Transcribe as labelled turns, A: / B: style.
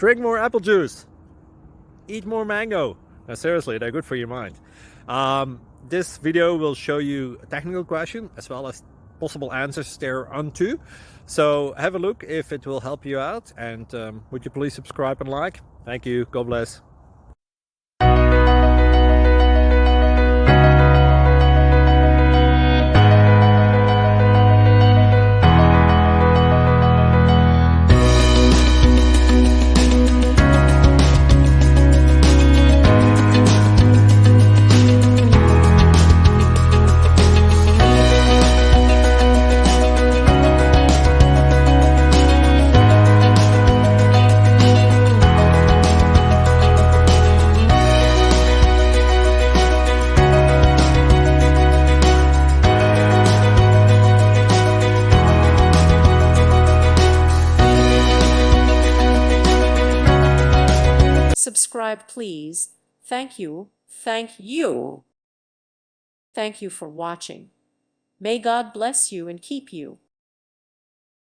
A: Drink more apple juice. Eat more mango. Now seriously, they're good for your mind. This video will show you a technical question as well as possible answers thereunto. So have a look if it will help you out, and would you please subscribe and like? Thank you. God bless.
B: Subscribe, please. Thank you. Thank you. Thank you for watching. May God bless you and keep you.